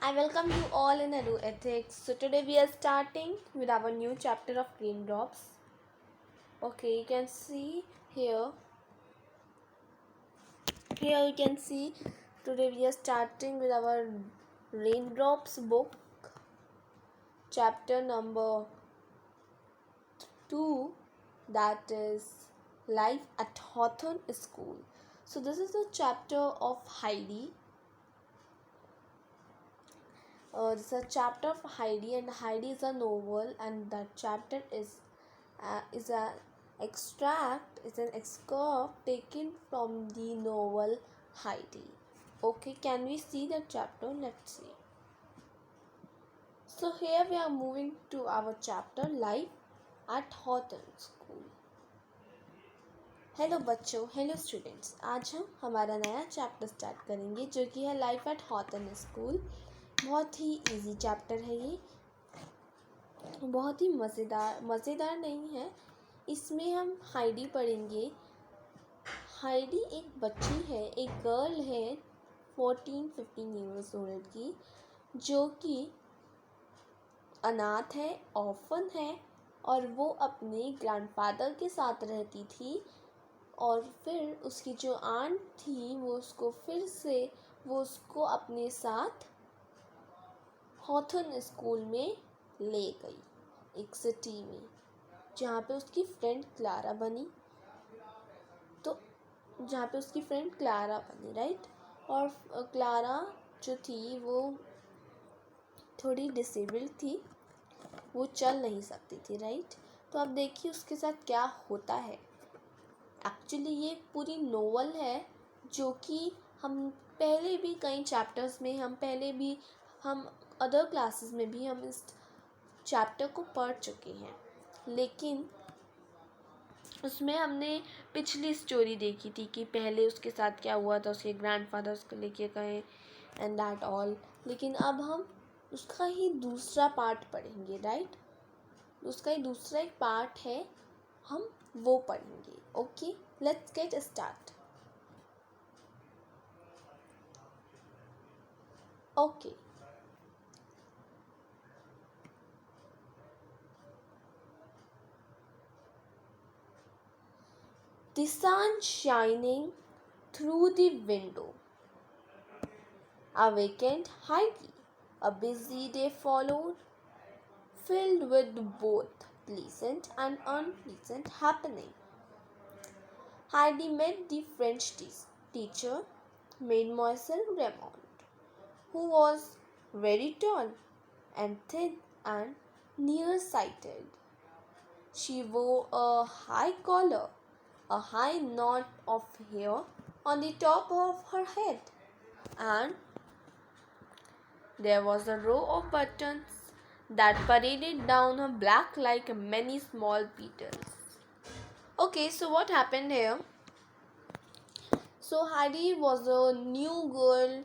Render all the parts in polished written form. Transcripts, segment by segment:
I welcome you all in Edu Ethics. So today we are starting with our new chapter of raindrops. Okay, you can see here. Here you can see today we are starting with our raindrops book, chapter number 2, that is Life at Hawthorne School. So this is the chapter of Heidi. This is a chapter of Heidi, and Heidi is a novel, and that chapter is an extract, is an excerpt taken from the novel Heidi. Okay, can we see that chapter? Let's see. So here we are moving to our chapter Life at Hawthorne School. Hello बच्चों, hello students, आज हम हमारा नया chapter start करेंगे जो कि है life at हॉथर्न school. बहुत ही इजी चैप्टर है ये, बहुत ही मज़ेदार नहीं है। इसमें हम हाइडी पढ़ेंगे। हाइडी एक बच्ची है, एक गर्ल है 14-15 ईयर्स ओल्ड की, जो कि अनाथ है, ऑर्फन है, और वो अपने ग्रैंडफादर के साथ रहती थी। और फिर उसकी जो आंट थी वो उसको अपने साथ हॉथर्न स्कूल में ले गई, एक सिटी में, जहाँ पे उसकी फ्रेंड क्लारा बनी। राइट। और क्लारा जो थी वो थोड़ी डिसेबल्ड थी, वो चल नहीं सकती थी। राइट। तो अब देखिए उसके साथ क्या होता है। एक्चुअली ये पूरी नोवेल है जो कि हम पहले भी कई चैप्टर्स में हम अदर क्लासेस में भी हम इस चैप्टर को पढ़ चुके हैं, लेकिन उसमें हमने पिछली स्टोरी देखी थी कि पहले उसके साथ क्या हुआ था, उसके ग्रैंडफादर उसको लेके गए एंड दैट ऑल। लेकिन अब हम उसका ही दूसरा पार्ट पढ़ेंगे। राइट। उसका ही दूसरा एक पार्ट है, हम वो पढ़ेंगे। Okay, let's get start. Okay, the sun shining through the window awakened Heidi. A busy day followed, filled with both pleasant and unpleasant happening. Heidi met the French teacher, Mademoiselle Raymond, who was very tall and thin and nearsighted. She wore a high collar, a high knot of hair on the top of her head, and there was a row of buttons that paraded down her back like many small petals. Okay, so what happened here? So Heidi was a new girl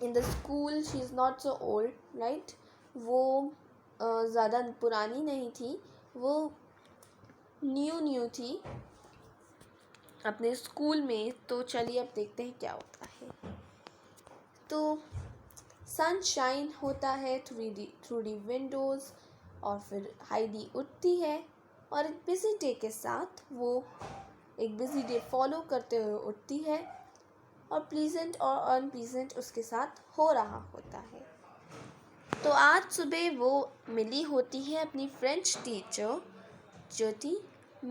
in the school. She is not so old, right? वो ज़्यादा पुरानी नहीं थी, वो new थी अपने school में। तो चलिए अब देखते हैं क्या होता है। तो सनशाइन होता है थ्रू दी विंडोज़, और फिर हाइडी उठती है और एक बिजी डे के साथ वो एक बिजी डे फॉलो करते हुए उठती है, और प्लीजेंट और अनप्लीजेंट उसके साथ हो रहा होता है। तो आज सुबह वो मिली होती है अपनी फ्रेंच टीचर जो थी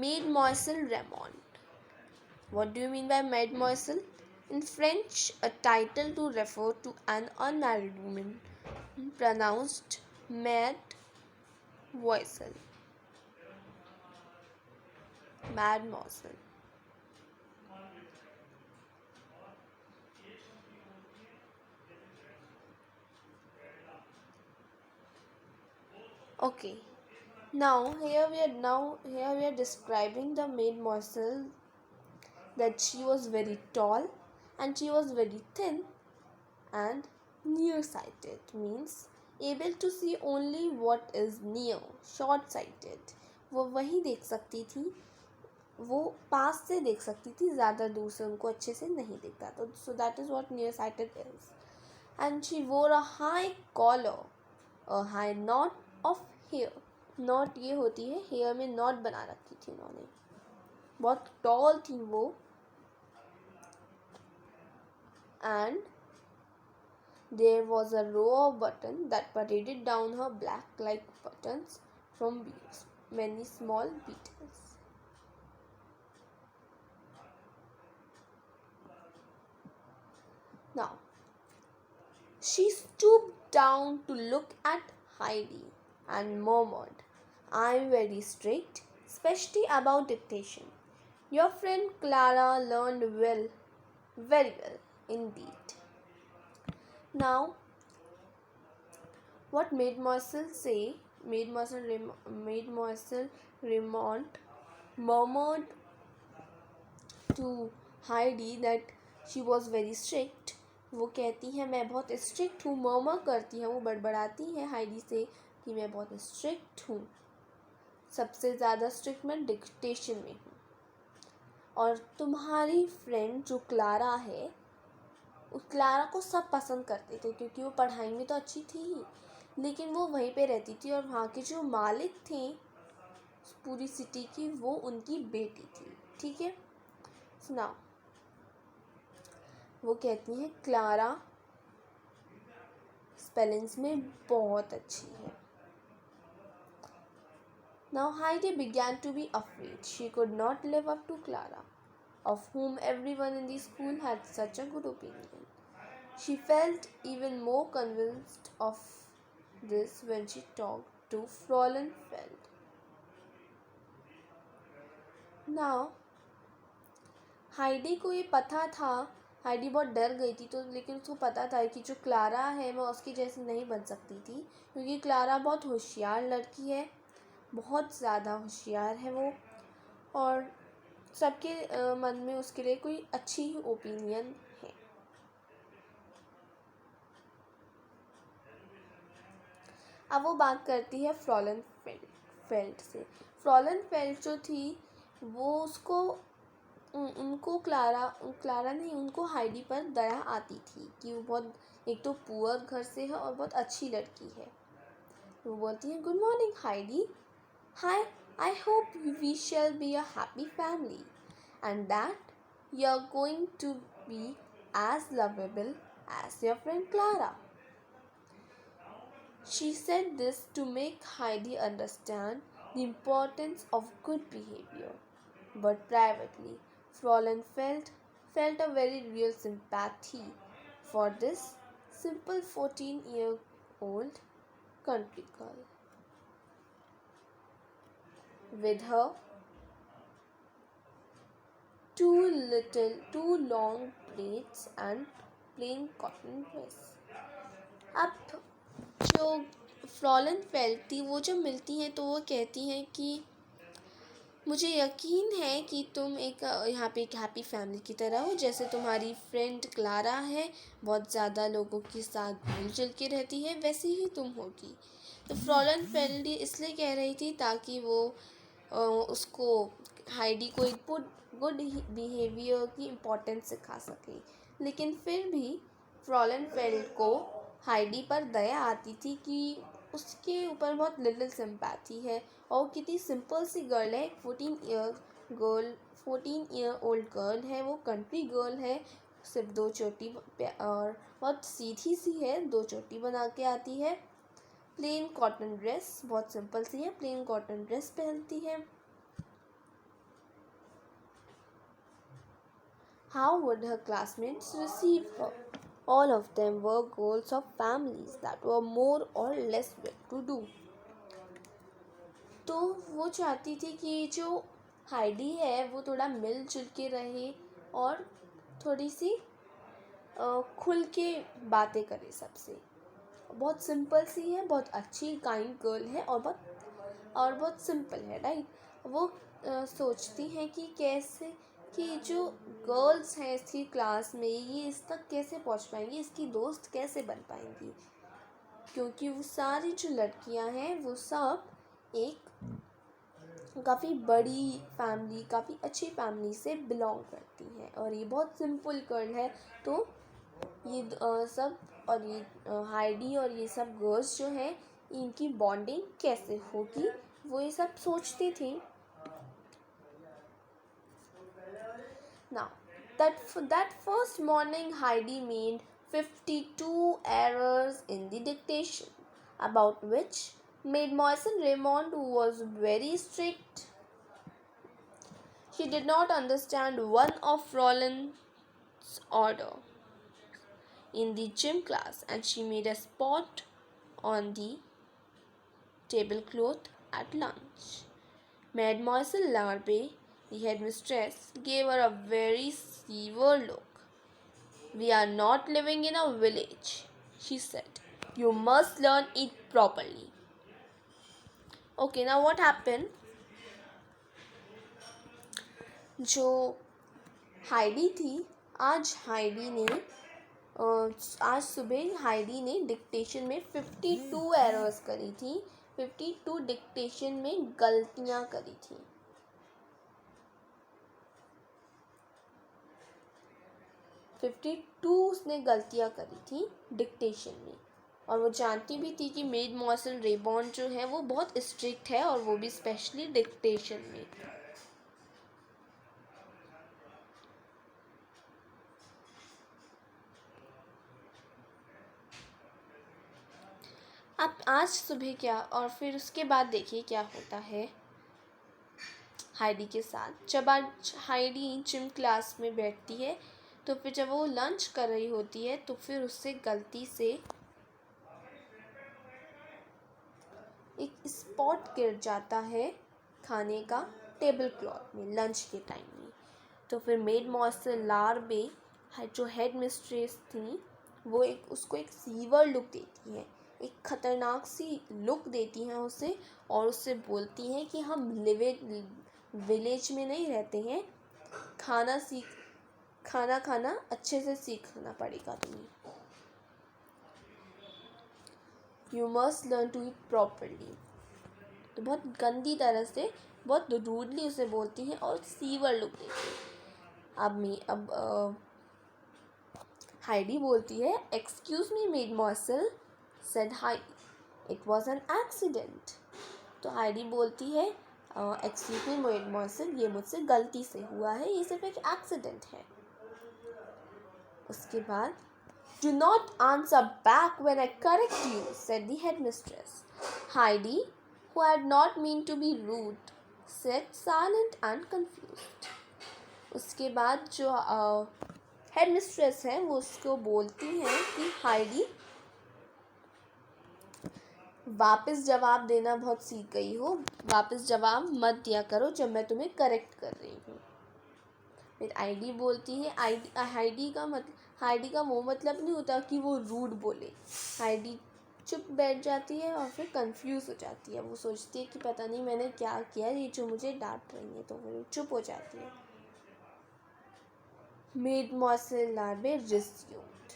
Mademoiselle Raymond. What do you mean by Mademoiselle? In French, a title to refer to an unmarried woman, pronounced Mademoiselle. Mademoiselle. Okay. Now here we are describing the Mademoiselle, that she was very tall and she was very thin and nearsighted, means able to see only what is near, short-sighted. वो वही देख सकती थी, वो पास से देख सकती थी, ज़्यादा दूर से उनको अच्छे से नहीं दिखता था। So that is what nearsighted is. and she wore a high collar, a high knot of hair. Not ये होती है, हेयर में नॉट बना रखी थी उन्होंने, बहुत टॉल थी वो. And there was a row of buttons that paraded down her back like buttons from many small beetles. Now, she stooped down to look at Heidi and murmured, "I'm very strict, especially about dictation. Your friend Clara learned well, very well indeed." Now, what Mademoiselle Raymond murmured to Heidi that she was very strict. वो कहती है मैं बहुत strict हूँ, murmur करती है, वो बड़बड़ाती है हाइडी से कि मैं बहुत स्ट्रिक्ट हूँ, सबसे ज़्यादा स्ट्रिक्ट मैं डिक्टेशन में हूँ. और तुम्हारी फ्रेंड जो क्लारा है, उस क्लारा को सब पसंद करते थे क्योंकि वो पढ़ाई में तो अच्छी थी ही, लेकिन वो वहीं पे रहती थी और वहाँ के जो मालिक थे पूरी सिटी की, वो उनकी बेटी थी. ठीक है, सुनाओ. वो कहती हैं क्लारा स्पेलिंग्स में बहुत अच्छी है. Now Heidi began to be afraid she could not live up to Clara, of whom everyone in the school had such a good opinion. She felt even more convinced of this when she talked to Fräulein Feld. Now Heidi को ये पता था, Heidi बहुत डर गई थी तो, लेकिन उसको पता था कि जो क्लारा है वो उसकी जैसी नहीं बन सकती थी, क्योंकि क्लारा बहुत होशियार लड़की है, बहुत ज़्यादा होशियार है वो, और सबके मन में उसके लिए कोई अच्छी ही ओपिनियन है. अब वो बात करती है फ्रॉलन फेल्ड से. फ्रॉलन फेल्ड जो थी वो उसको उनको क्लारा नहीं, उनको हाइडी पर दया आती थी कि वो बहुत, एक तो पुअर घर से है और बहुत अच्छी लड़की है. वो बोलती है, "good morning Heidi. Hi, I hope we shall be a happy family and that you are going to be as lovable as your friend Clara." She said this to make Heidi understand the importance of good behavior, but privately Fräulein felt a very real sympathy for this simple 14-year-old country girl. With her two long braids and plain cotton dress. अब जो फ्रॉलन failed थी वो जब मिलती हैं तो वो कहती हैं कि मुझे यकीन है कि तुम यहाँ पे एक हैप्पी फैमिली की तरह हो, जैसे तुम्हारी फ्रेंड क्लारा है, बहुत ज़्यादा लोगों के साथ मिलजुल के रहती है, वैसे ही तुम होगी. तो फ्रॉलन फेल्ड इसलिए कह रही थी ताकि वो उसको हाइडी को एक गुड बिहेवियर की इम्पोर्टेंस सिखा सके. लेकिन फिर भी फ्रॉलन फेल्ड को हाइडी पर दया आती थी कि उसके ऊपर बहुत लिटिल सिंपैथी है, और कितनी सिंपल सी गर्ल है, 14 ईयर ओल्ड गर्ल है, वो कंट्री गर्ल है, सिर्फ 2 चोटी और बहुत सीधी सी है, 2 चोटी बना के आती है, प्लेन कॉटन ड्रेस, बहुत सिंपल सी है, प्लेन कॉटन ड्रेस पहनती है. How would her classmates receive her? All of them were girls of families that were more or less well-to-do. तो वो चाहती थी कि जो हाइडी है वो थोड़ा मिलजुल के रहे और थोड़ी सी खुल के बातें करे सबसे. बहुत सिंपल सी है, बहुत अच्छी काइंड गर्ल है और बहुत सिंपल है, राइट. वो सोचती हैं कि कैसे कि जो गर्ल्स हैं इसकी क्लास में ये इस तक कैसे पहुंच पाएंगी, इसकी दोस्त कैसे बन पाएंगी, क्योंकि वो सारी जो लड़कियां हैं वो सब एक काफ़ी बड़ी फैमिली, काफ़ी अच्छी फैमिली से बिलोंग करती हैं और ये बहुत सिंपल गर्ल है. तो सब और ये हाइडी और ये सब गर्ल्स जो हैं इनकी बॉन्डिंग कैसे होगी वो ये सब सोचती थी. Now, that first morning, Heidi made 52 errors in the dictation, about which Mademoiselle Raymond was very strict. She did not understand one of Roland's order in the gym class, and she made a spot on the tablecloth at lunch. Mademoiselle Larbe, the headmistress, gave her a very severe look. "We are not living in a village," she said. "You must learn it properly." Okay, now what happened? जो Heidi थी, आज सुबह Heidi ने dictation में 52 errors करी थी. 52 dictation में गलतियाँ करी थी. 52 उसने गलतियाँ करी थी डिक्टेशन में. और वो जानती भी थी कि मेडमॉसल रेबॉन जो है वो बहुत स्ट्रिक्ट है और वो भी स्पेशली डिक्टेशन में. अब आज सुबह क्या और फिर उसके बाद देखिए क्या होता है हाइडी के साथ. जब आज हाइडी जिम क्लास में बैठती है तो फिर जब वो लंच कर रही होती है तो फिर उससे गलती से एक स्पॉट गिर जाता है खाने का टेबल क्लॉथ में लंच के टाइम में. तो फिर मेडमॉसल लार्बे जो हेड मिस्ट्रेस थी वो उसको एक सीवर लुक देती है, एक ख़तरनाक सी लुक देती हैं उसे और उससे बोलती हैं कि हम विलेज में नहीं रहते हैं. खाना खाना अच्छे से सीखना पड़ेगा तुम्हें. You must learn to eat properly. तो बहुत गंदी तरह से बहुत रूडली उसे बोलती हैं और सीवर लुक देती है. अब हाइडी बोलती है, "excuse me mademoiselle," said Heidi. "It was an accident." तो हाइडी बोलती है, "एक्सक्यूज़ मी मेडमॉसल, ये मुझसे गलती से हुआ है, ये सिर्फ एक एक्सीडेंट है." उसके बाद, "Do not answer back when I correct you," said the headmistress. Heidi, who had not meant to be rude, sat silent and confused. उसके बाद जो हेडमिस्ट्रेस है वो उसको बोलती हैं कि हाइडी वापस जवाब देना बहुत सीख गई हो, वापस जवाब मत दिया करो जब मैं तुम्हें करेक्ट कर रही हूँ. फिर हाइडी बोलती है, हाइडी का वो मतलब नहीं होता कि वो रूड बोले. हाइडी चुप बैठ जाती है और फिर कंफ्यूज हो जाती है. वो सोचती है कि पता नहीं मैंने क्या किया, ये जो मुझे डांट रही है. तो वो चुप हो जाती है. मेडमॉसल लार्बे रिज्यूम्ड.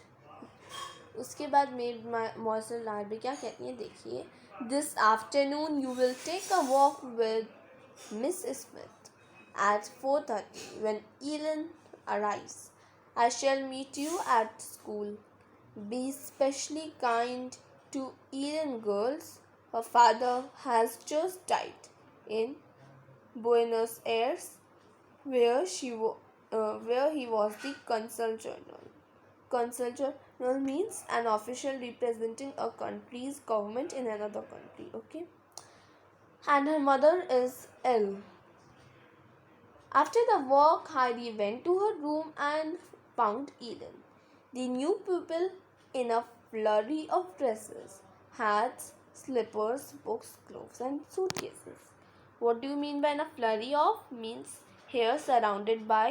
उसके बाद मेडमॉसल लार्बे क्या कहती हैं देखिए. "This afternoon you will take a walk with Miss Smith at 4:30 when Ellen arrives. I shall meet you at school. Be especially kind to Ellen, girls. Her father has just died in Buenos Aires where he was the consul general." Consul general means an official representing a country's government in another country. Okay. And her mother is ill. After the walk, Heidi went to her room and found Ellen. The new pupil, in a flurry of dresses, hats, slippers, books, gloves, and suitcases. What do you mean by in a flurry of? Means here surrounded by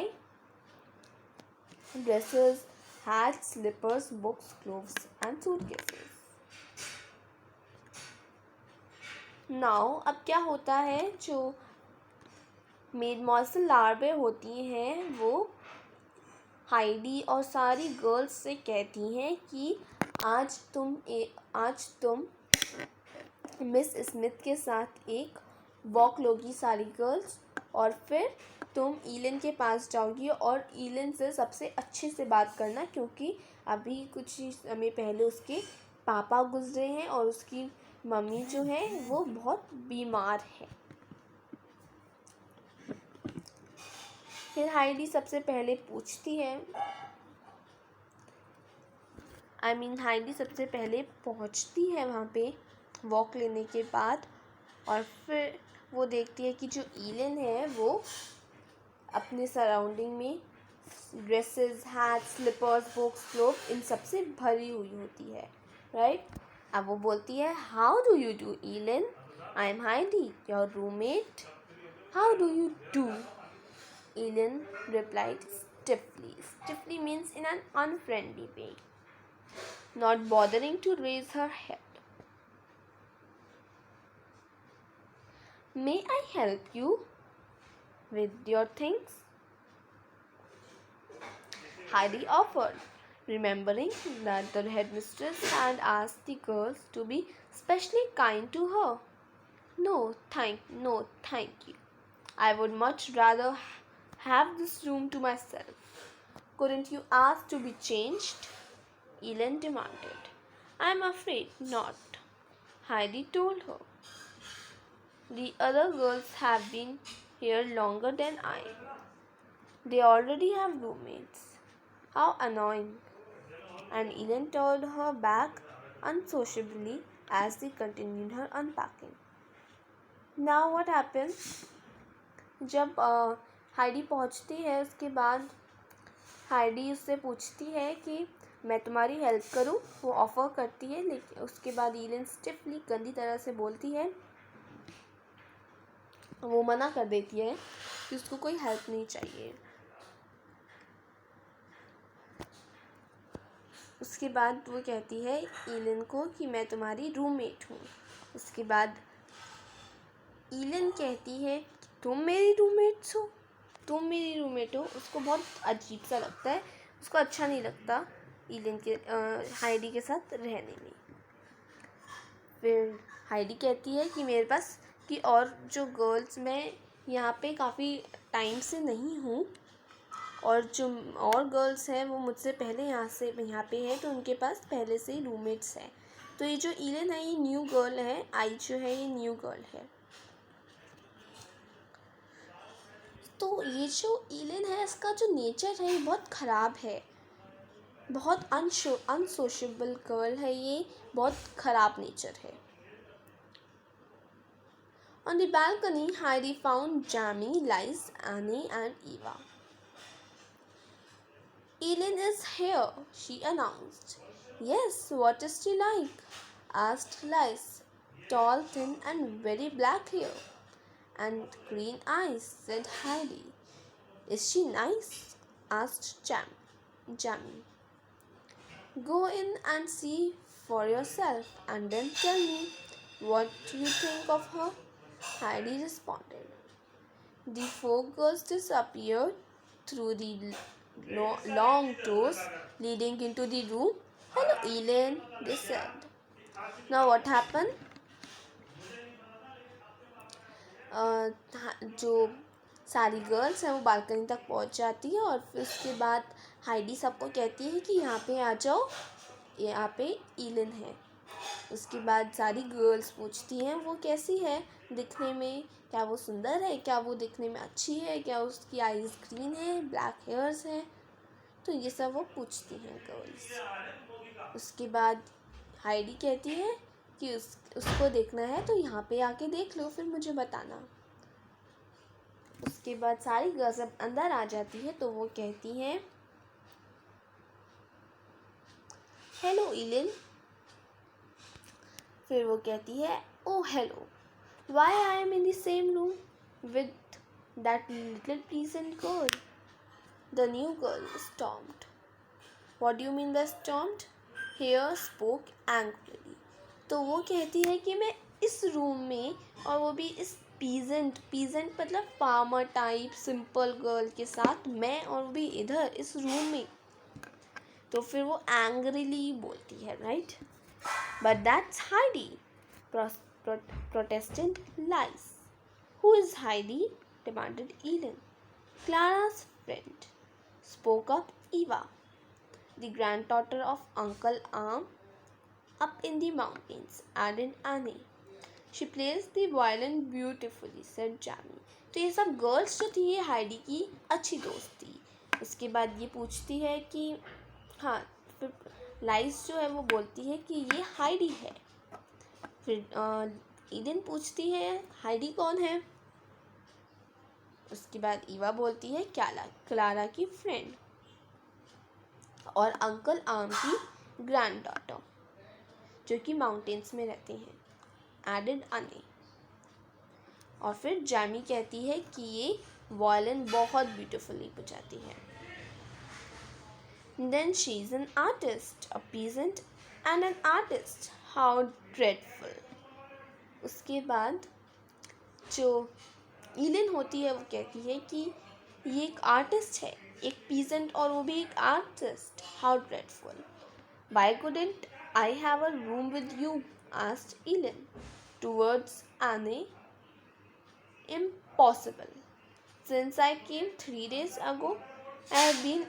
dresses, hats, slippers, books, gloves, and suitcases. Now, अब क्या होता है, जो मेडमॉसल लार्बे होती हैं वो Heidi और सारी गर्ल्स से कहती हैं कि आज तुम मिस स्मिथ के साथ एक वॉक लोगी सारी गर्ल्स, और फिर तुम ईलन के पास जाओगी और ईलन से सबसे अच्छे से बात करना, क्योंकि अभी कुछ ही समय पहले उसके पापा गुजरे हैं और उसकी मम्मी जो है वो बहुत बीमार है। फिर हाइडी सबसे पहले पूछती है, हाइडी सबसे पहले पहुंचती है वहाँ पे वॉक लेने के बाद, और फिर वो देखती है कि जो ईलन है वो अपने सराउंडिंग में dresses, hats, slippers, books, cloth इन सब से भरी हुई होती है, राइट। अब वो बोलती है, how do you do Eileen, I am Heidi your roommate, how do you do. Eileen replied stiffly. Stiffly means in an unfriendly way, not bothering to raise her head. May I help you with your things? Heidi offered, remembering that the headmistress had asked the girls to be specially kind to her. No, thank you. I would much rather have this room to myself. Couldn't you ask to be changed? Ellen demanded. I'm afraid not, Heidi told her. The other girls have been here longer than I. They already have roommates. How annoying. And Ellen turned her back unsociably as they continued her unpacking. Now what happens? जब Heidi पहुंचती है उसके बाद Heidi उससे पूछती है कि मैं तुम्हारी हेल्प करूं, वो ऑफ़र करती है, लेकिन उसके बाद ईलन स्टिफली गंदी तरह से बोलती है, वो मना कर देती है कि उसको कोई हेल्प नहीं चाहिए। उसके बाद वो कहती है ईलन को कि मैं तुम्हारी रूममेट हूँ। उसके बाद ईलन कहती है कि तुम मेरी रूममेट हो। उसको बहुत अजीब सा लगता है, उसको अच्छा नहीं लगता ईलन के हाइडी के साथ रहने में। फिर हाइडी कहती है कि मेरे पास कि और जो गर्ल्स, मैं यहाँ पे काफ़ी टाइम से नहीं हूँ और जो और गर्ल्स हैं वो मुझसे पहले यहाँ पे है, तो उनके पास पहले से ही रूममेट्स हैं। तो ये जो ईलन है ये न्यू गर्ल है, आई जो है ये न्यू गर्ल है। तो ये जो ईलन है इसका जो नेचर है ये बहुत ख़राब है, बहुत अनसोशेबल गर्ल है ये, बहुत ख़राब नेचर है। On the balcony, Heidi found Jamie, Liz, Annie, and Eva. Ellen is here, she announced. Yes, what is she like? Asked Liz. Tall, thin, and very black hair. And green eyes, said Heidi. Is she nice? Asked Jamie. Go in and see for yourself and then tell me what you think of her, Heidi responded. The four girls disappeared through the long doors leading into the room. Hello, Ellen, they said. Now what happened? जो सारी girls हैं वो balcony तक पहुंच जाती है और फिर उसके बाद हाइडी सबको कहती है कि यहाँ पे आ जाओ, यहाँ पे ईलन है। उसके बाद सारी गर्ल्स पूछती हैं वो कैसी है दिखने में, क्या वो सुंदर है, क्या वो दिखने में अच्छी है, क्या उसकी आईज ग्रीन है, ब्लैक हेयर्स हैं, तो ये सब वो पूछती हैं गर्ल्स। उसके बाद हाइडी कहती है कि उसको देखना है तो यहाँ पे आके देख लो, फिर मुझे बताना। उसके बाद सारी गर्ल्स जब अंदर आ जाती है तो वो कहती हैं, हेलो ईलन। फिर वो कहती है, oh hello, why I am in the same room with that little pleasant girl. The new girl stomped. What do you mean the stomped? Hair spoke angrily. तो वो कहती है कि मैं इस रूम में, और वो भी इस पीजेंट मतलब फार्मर टाइप सिंपल गर्ल के साथ, मैं और भी इधर इस रूम में। तो फिर वो एंग्रीली बोलती है, right. But that's Heidi, protested Lise. Who is Heidi? Demanded Eileen. Clara's friend, spoke up Eva, the granddaughter of Uncle Arm up in the mountains, added Annie. She plays the violin beautifully, said Jamie. तो ये सब girls जो थी ये Heidi की अच्छी दोस्त थी. उसके बाद ये पूछती है कि हाँ, फिर लाइस जो है वो बोलती है कि ये हाइडी है. फिर ईडन पूछती है हाइडी कौन है. उसके बाद ईवा बोलती है क्लारा की फ्रेंड और अंकल आर्म की ग्रैंड डॉटर जो कि माउंटेन्स में रहते हैं, एडेड अने. और फिर जैमी कहती है कि ये वायलिन बहुत ब्यूटीफुली बजाती है. Then she is an artist, a peasant and an artist, how dreadful. उसके बाद जो ईलिन होती है वो कहती है कि ये एक आर्टिस्ट है, एक पीजेंट और वो भी एक artist, how dreadful. Why couldn't I have a room with you, asked Eileen. Towards Anne, impossible. Since I came 3 days ago, I have been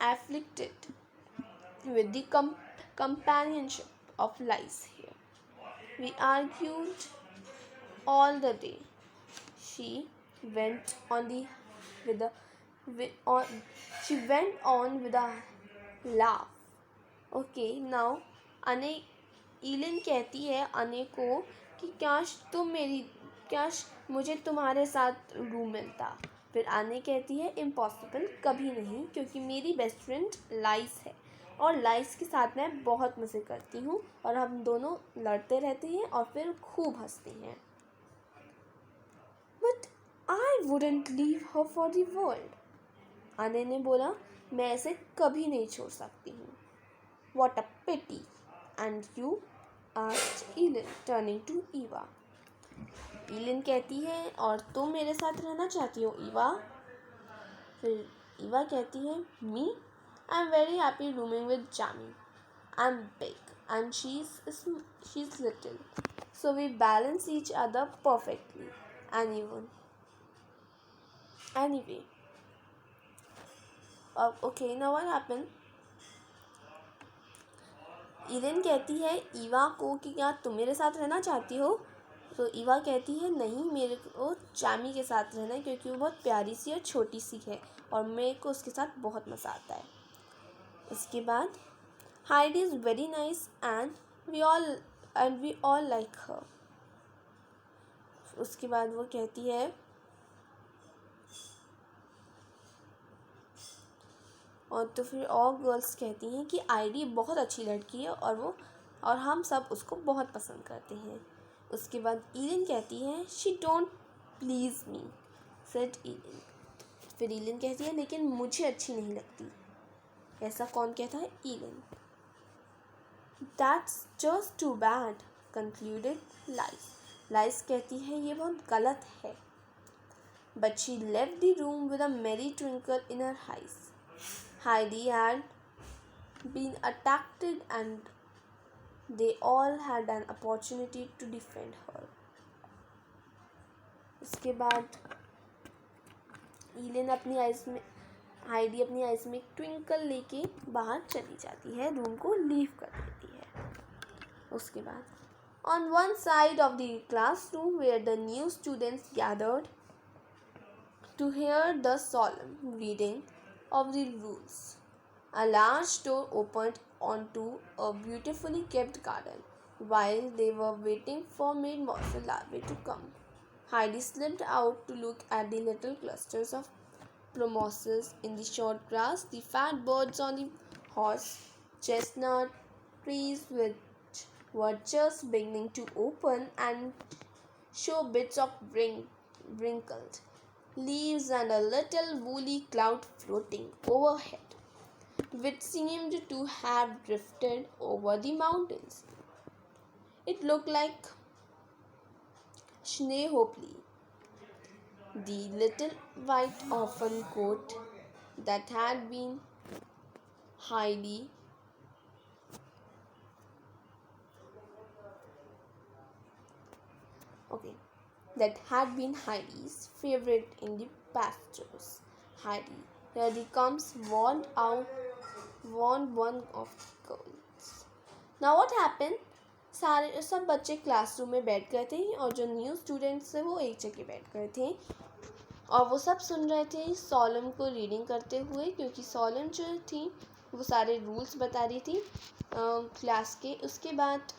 afflicted with the companionship of lice here. We argued all the day. She went on with a she went on with a laugh. Okay, now अने ईलिन कहती है अने को कि काश मुझे तुम्हारे साथ रूम मिलता. फिर आने कहती है इम्पॉसिबल, कभी नहीं, क्योंकि मेरी बेस्ट फ्रेंड लाइस है और लाइस के साथ मैं बहुत मज़े करती हूँ और हम दोनों लड़ते रहते हैं और फिर खूब हंसते हैं. But I wouldn't leave her for the world. आने ने बोला मैं ऐसे कभी नहीं छोड़ सकती हूँ. What a pity. And you, asked Eileen, turning to Eva. Eileen कहती है और तुम मेरे साथ रहना चाहती हो ईवा. फिर ईवा कहती है me, I am very happy rooming with Jamie. I am big and she is little, so we balance each other perfectly. Anyway, okay, now what happened? Eileen कहती है ईवा को कि क्या तुम मेरे साथ रहना चाहती हो. तो ईवा कहती है नहीं, मेरे को जामी के साथ रहना है क्योंकि वो बहुत प्यारी सी और छोटी सी है और मेरे को उसके साथ बहुत मज़ा आता है. उसके बाद Heidi is very nice and we all like her. उसके बाद वो कहती है और तो फिर और गर्ल्स कहती हैं कि आईडी बहुत अच्छी लड़की है और हम सब उसको बहुत पसंद करते हैं. उसके बाद ईलिन कहती है she don't please me, said Eileen. फिर ईलिन कहती है लेकिन मुझे अच्छी नहीं लगती. ऐसा कौन कहता है? Eileen. That's just too bad, concluded Lise. Lise कहती है ये बहुत गलत है. But she left the room with a merry twinkle in her eyes. Heidi had been attacked and they all had an opportunity to defend her. उसके बाद ईलिन अपनी eyes में हाइडी अपनी आइज़ में एक ट्विंकल लेके बाहर चली जाती है, रूम को लीव कर देती है. उसके बाद on one side of the classroom where the new students gathered to hear the solemn reading of the rules, a large door opened onto a beautifully kept garden. While they were waiting for Mademoiselle Larve to come, Heidi slipped out to look at the little clusters of plumoses in the short grass, the fat birds on the horse chestnut trees which were just beginning to open and show bits of wrinkled leaves and a little woolly cloud floating overhead, which seemed to have drifted over the mountains. It looked like Schneehopli, the little white orphan coat that had been Heidi that had been Heidi's favorite in the pastures. Heidi. Here he comes, warned one of the girls. Now what happened? सब बच्चे classroom में बैठ गए थे और जो new students थे वो एक जगह बैठ गए थे और वो सब सुन रहे थे सॉलम को रीडिंग करते हुए, क्योंकि सॉलम जो थी वो सारे रूल्स बता रही थी क्लास के। उसके बाद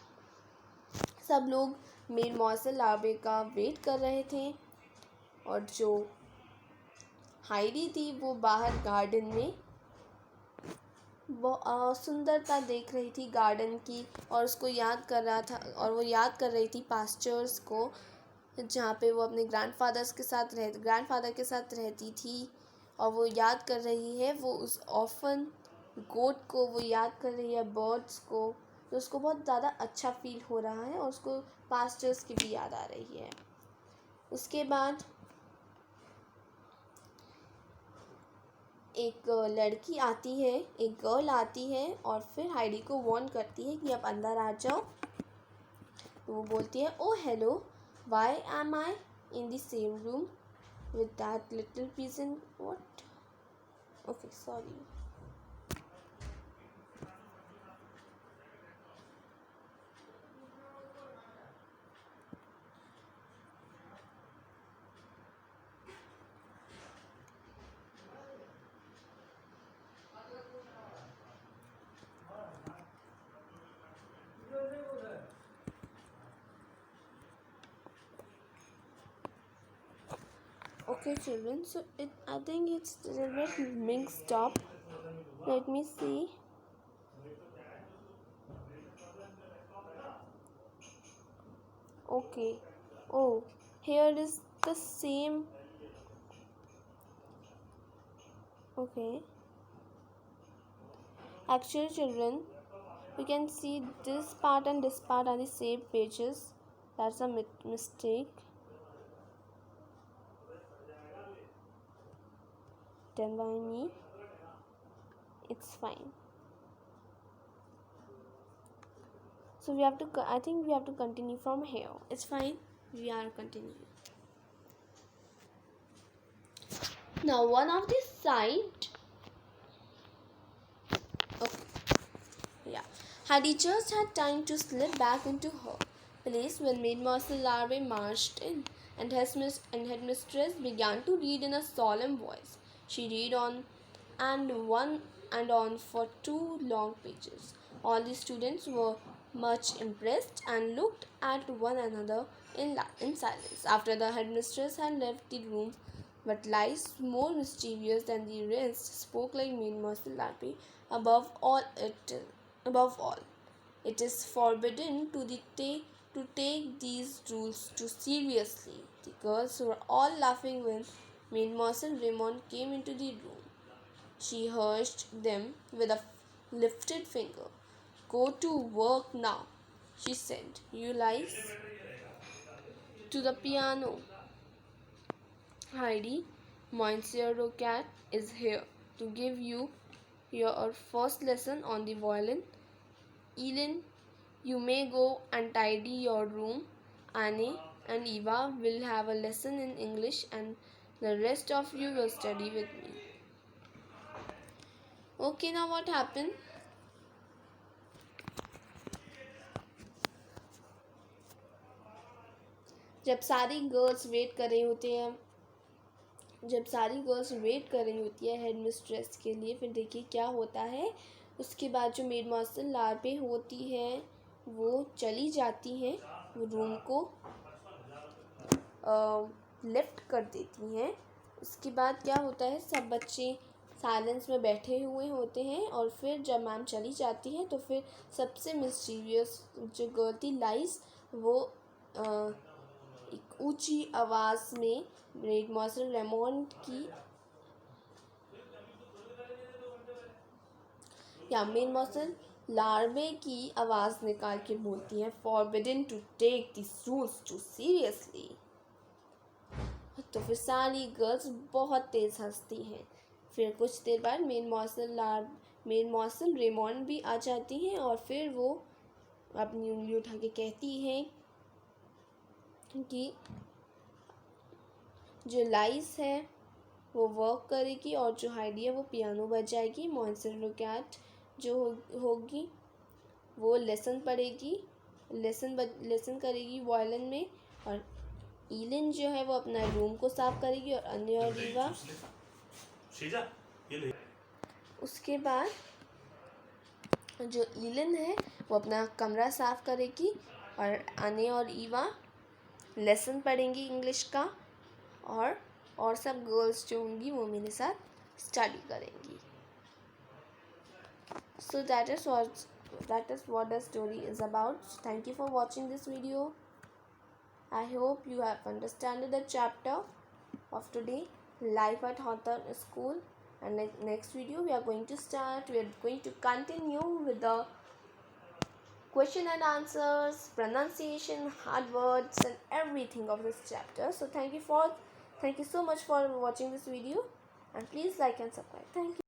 सब लोग मेड मॉर्सल लार्वे का वेट कर रहे थे और जो हाइडी थी वो बाहर गार्डन में वो सुंदरता देख रही थी गार्डन की और उसको याद कर रहा था और वो याद कर रही थी पास्चर्स को, जहाँ पे वो अपने ग्रैंडफादर के साथ रहती थी और वो याद कर रही है वो उस ऑर्फन गोट को, वो याद कर रही है बर्ड्स को, तो उसको बहुत ज़्यादा अच्छा फील हो रहा है और उसको पास्चर्स की भी याद आ रही है। उसके बाद एक लड़की आती है, एक गर्ल आती है और फिर हाइडी को वार्न करती है कि अब अंदर आ जाओ। तो वो बोलती है, oh hello, why am I in the same room with that little peasant, what, okay sorry. Okay children, so I think it's a little bit mixed up. Let me see. Okay, oh, here is the same. Okay, actually children, you can see this part and this part are the same pages. That's a mistake done by me. It's fine. So we have to, I think we have to continue from here. It's fine. We are continuing. Now one of the side. Okay. Yeah. Heidi just had time to slip back into her place when Mademoiselle Larve marched in, and headmistress began to read in a solemn voice. She read on and on for 2 long pages. All the students were much impressed and looked at one another in silence. After the headmistress had left the room, but lies more mischievous than the rest spoke like Mademoiselle Larve. Above all, it is forbidden to take these rules too seriously. The girls were all laughing when Mademoiselle Raymond came into the room. She hushed them with a lifted finger. Go to work now, she said. You lies. To the piano. Heidi, Monsieur Roquette is here to give you your first lesson on the violin. Elin, you may go and tidy your room. Anne and Eva will have a lesson in English and the rest of you will study with me. Okay, now what happened? जब सारी girls wait कर रही होती है head mistress के लिए, फिर देखिए क्या होता है। उसके बाद जो मेडमॉसल लार्वे होती है वो चली जाती हैं, वो रूम को लिफ्ट कर देती हैं। उसके बाद क्या होता है, सब बच्चे साइलेंस में बैठे हुए होते हैं और फिर जब मैम चली जाती है तो फिर सबसे मिस्टीरियस जो गर्ल थी लाइस, वो एक ऊंची आवाज़ में मेडमॉसल रेमोंड की या मेडमॉसल लार्वे की आवाज़ निकाल के बोलती हैं, forbidden to take this rules too seriously. तो फिर सारी गर्ल्स बहुत तेज़ हंसती हैं। फिर कुछ देर बाद मेडमॉसल रेमोंड भी आ जाती हैं और फिर वो अपनी उंगली उठा के कहती हैं कि जो लाइस है वो वर्क करेगी और जो हाइडी है वो पियानो बजाएगी। मॉन्सेरेट कैट जो होगी वो लेसन पढ़ेगी, लेसन करेगी वायलिन में। और ईलिन जो है वो अपना रूम को साफ करेगी। और अन्य और रीवा उसके बाद जो ईलिन है वो अपना कमरा साफ करेगी। और अने और ईवा लेसन पढ़ेंगी इंग्लिश का। और सब गर्ल्स जो होंगी वो मेरे साथ स्टडी करेंगी। So that is what the story is about. Thank you for watching this video. I hope you have understood the chapter of today, Life at Hawthorne School. And next video we are going to continue with the question and answers, pronunciation, hard words, and everything of this chapter. So thank you so much for watching this video, and please like and subscribe. Thank you.